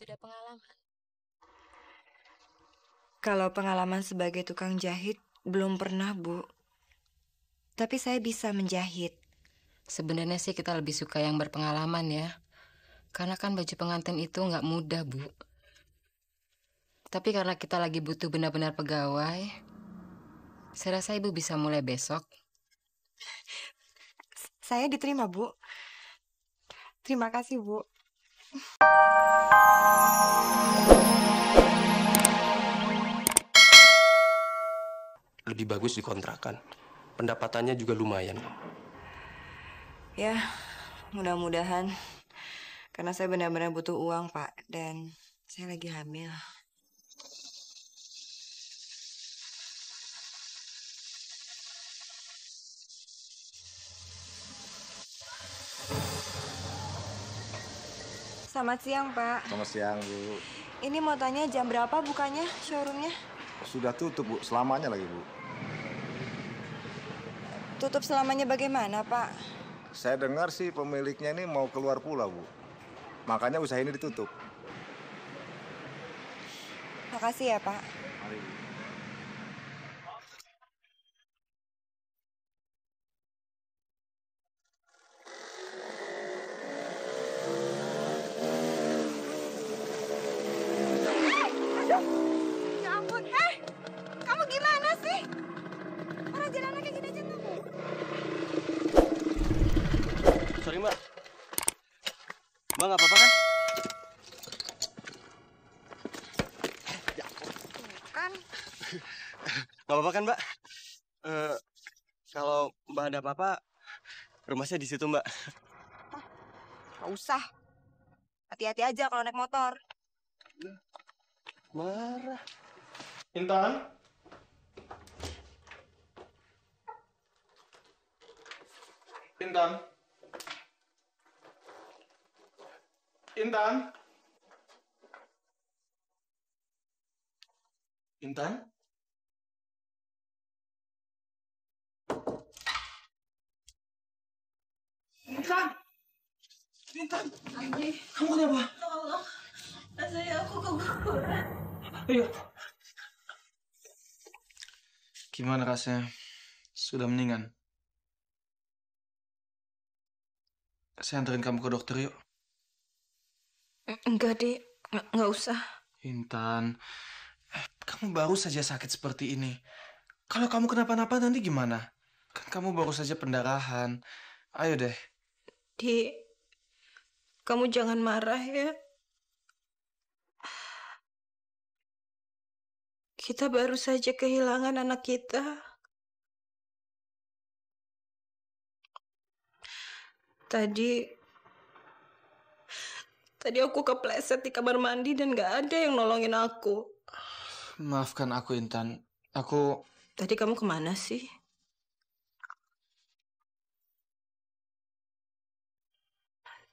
Sudah pengalaman. Kalau pengalaman sebagai tukang jahit, belum pernah, Bu. Tapi saya bisa menjahit. Sebenarnya sih kita lebih suka yang berpengalaman ya. Karena kan baju pengantin itu nggak mudah, Bu. Tapi karena kita lagi butuh benar-benar pegawai, saya rasa Ibu bisa mulai besok. Saya diterima, Bu. Terima kasih, Bu. Lebih bagus dikontrakan. Pendapatannya juga lumayan. Ya, mudah-mudahan. Karena saya benar-benar butuh uang, Pak. Dan saya lagi hamil. Selamat siang, Pak. Selamat siang, Bu. Ini mau tanya jam berapa bukanya showroomnya? Sudah tutup, Bu. Selamanya lagi, Bu. Tutup selamanya bagaimana, Pak? Saya dengar sih pemiliknya ini mau keluar pulau, Bu. Makanya usaha ini ditutup. Makasih ya, Pak. Mari, Bu. Ya ampun, kamu gimana sih? Orang jalan kayak gini aja kamu. Sorry, Mbak. Mbak nggak apa-apa kan? Kan? Nggak apa-apa kan, Mbak? Kalau Mbak ada apa-apa, rumahnya di situ, Mbak. Gak usah. Hati-hati aja kalau naik motor. Marah. Intan? Intan? Intan? Intan? Intan? Intan? Andi, Kamu kenapa? tolong. Rasanya aku keguguran. Ayo. Gimana rasanya? Sudah mendingan? Saya anterin kamu ke dokter yuk. Enggak, Dik. Nggak usah. Intan, kamu baru saja sakit seperti ini. Kalau kamu kenapa-napa nanti gimana? Kan kamu baru saja pendarahan. Ayo deh. Dik, kamu jangan marah ya. Kita baru saja kehilangan anak kita. Tadi aku kepleset di kamar mandi dan nggak ada yang nolongin aku. Maafkan aku, Intan. Tadi kamu kemana sih?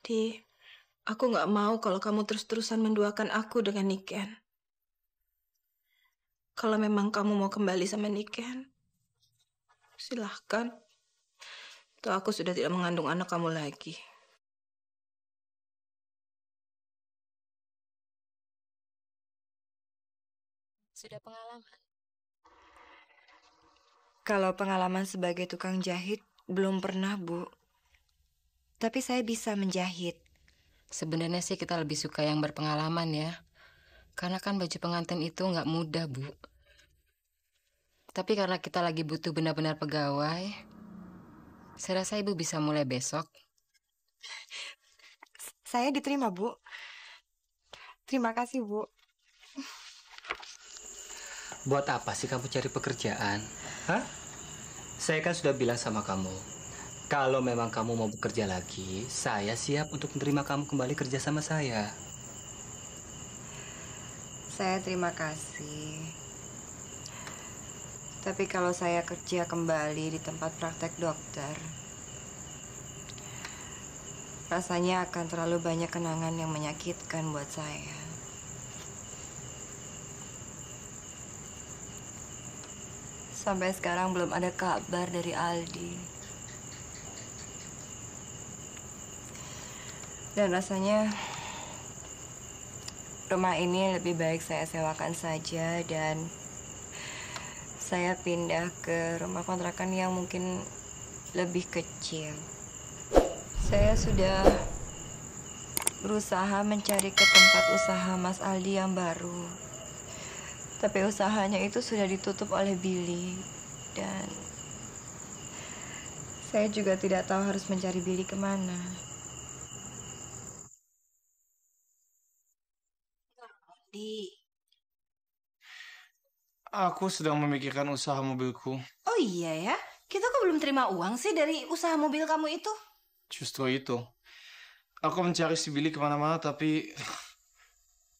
Dik, aku nggak mau kalau kamu terus-terusan menduakan aku dengan Niken. Kalau memang kamu mau kembali sama Niken, silahkan. Toh aku sudah tidak mengandung anak kamu lagi. Sudah pengalaman. Kalau pengalaman sebagai tukang jahit, belum pernah, Bu. Tapi saya bisa menjahit. Sebenarnya sih kita lebih suka yang berpengalaman ya. Karena kan baju pengantin itu nggak mudah, Bu. Tapi karena kita lagi butuh benar-benar pegawai, saya rasa Ibu bisa mulai besok. Saya diterima, Bu. Terima kasih, Bu. Buat apa sih kamu cari pekerjaan? Hah? Saya kan sudah bilang sama kamu, kalau memang kamu mau bekerja lagi, saya siap untuk menerima kamu kembali kerja sama saya. Saya terima kasih. Tapi kalau saya kerja kembali di tempat praktek dokter, rasanya akan terlalu banyak kenangan yang menyakitkan buat saya. Sampai sekarang belum ada kabar dari Aldi. Dan rasanya rumah ini lebih baik saya sewakan saja dan saya pindah ke rumah kontrakan yang mungkin lebih kecil. Saya sudah berusaha mencari ke tempat usaha Mas Aldi yang baru. Tapi usahanya itu sudah ditutup oleh Billy. Dan saya juga tidak tahu harus mencari Billy kemana. Aku sedang memikirkan usaha mobilku. Oh iya ya? Kita kok belum terima uang sih dari usaha mobil kamu itu? Justru itu. Aku mencari si Billy kemana-mana, tapi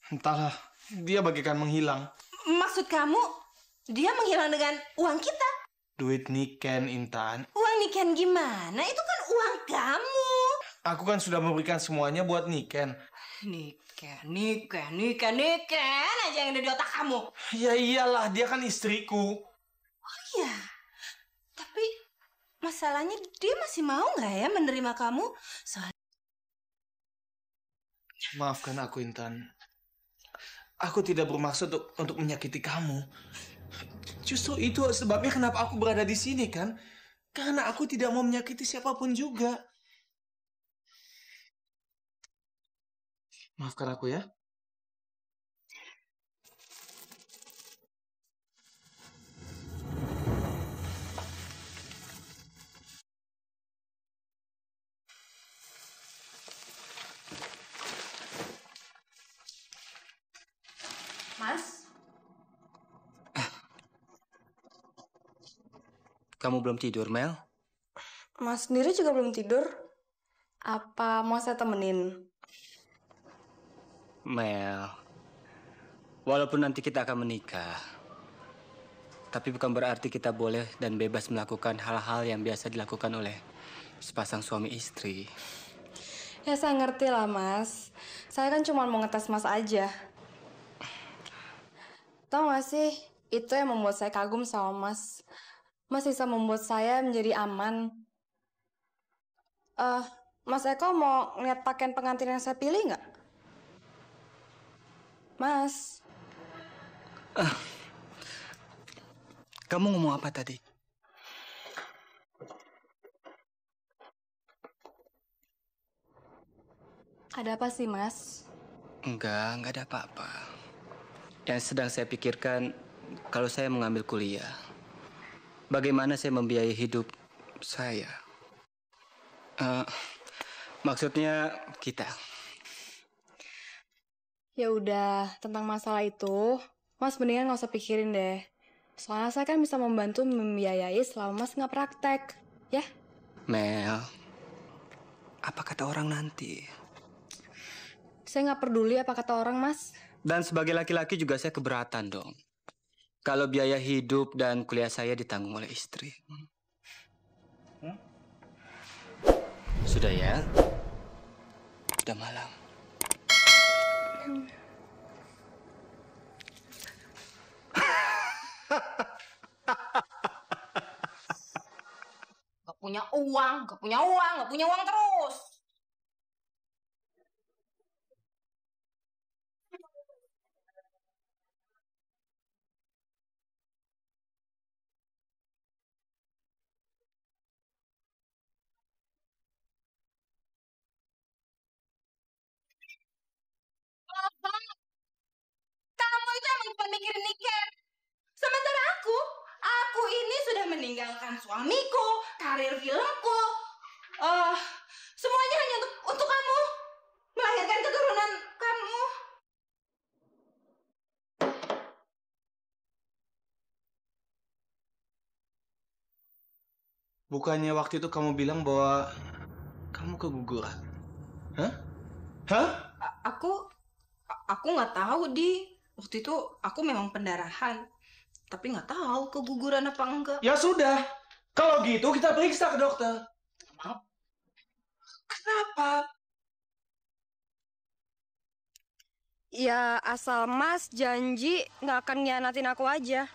entahlah, dia bagaikan menghilang. Maksud kamu, dia menghilang dengan uang kita? Duit Niken, Intan. Uang Niken gimana? Itu kan uang kamu. Aku kan sudah memberikan semuanya buat Niken. Niken aja yang ada di otak kamu. Ya iyalah, dia kan istriku. Oh iya, tapi masalahnya dia masih mau nggak ya menerima kamu? Maafkan aku, Intan. Aku tidak bermaksud untuk menyakiti kamu. Justru itu sebabnya kenapa aku berada di sini, kan? Karena aku tidak mau menyakiti siapapun juga. Maafkan aku ya. Mas, Kamu belum tidur, Mel? Mas sendiri juga belum tidur. Apa mau saya temenin? Mel, walaupun nanti kita akan menikah, tapi bukan berarti kita boleh dan bebas melakukan hal-hal yang biasa dilakukan oleh sepasang suami istri. Ya saya ngerti lah Mas. Saya kan cuma mau ngetes Mas aja. Tahu gak sih, itu yang membuat saya kagum sama Mas. Mas bisa membuat saya menjadi aman. Mas Eko mau ngeliat pakaian pengantin yang saya pilih nggak? Mas. Kamu ngomong apa tadi? Ada apa sih, Mas? Enggak ada apa-apa. Yang sedang saya pikirkan, kalau saya mengambil kuliah, bagaimana saya membiayai hidup saya? Maksudnya kita. Ya udah, tentang masalah itu, Mas mendingan nggak usah pikirin deh. Soalnya saya kan bisa membantu membiayai selama Mas nggak praktek, ya? Mel, apa kata orang nanti? Saya nggak peduli apa kata orang, Mas. Dan sebagai laki-laki juga saya keberatan dong. Kalau biaya hidup dan kuliah saya ditanggung oleh istri. Sudah ya? Sudah malam. Gak punya uang terus. Kamu itu emang cuma mikirin Niken. Sementara aku ini sudah meninggalkan suamiku, karir filmku. Semuanya hanya untuk kamu. Melahirkan keturunan kamu. Bukannya waktu itu kamu bilang bahwa kamu keguguran? Hah? Hah? Aku nggak tahu di waktu itu aku memang pendarahan, tapi nggak tahu keguguran apa enggak. Ya sudah. Kalau gitu kita periksa ke dokter. Maaf. Kenapa? Ya asal Mas janji nggak akan ngianatin aku aja.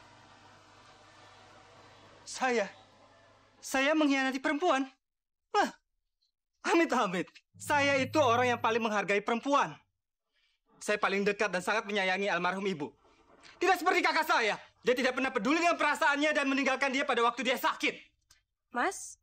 Saya mengkhianati perempuan? Wah, amit-amit. Saya itu orang yang paling menghargai perempuan. saya paling dekat dan sangat menyayangi almarhum ibu. Tidak seperti kakak saya. Dia tidak pernah peduli dengan perasaannya dan meninggalkan dia pada waktu dia sakit. Mas,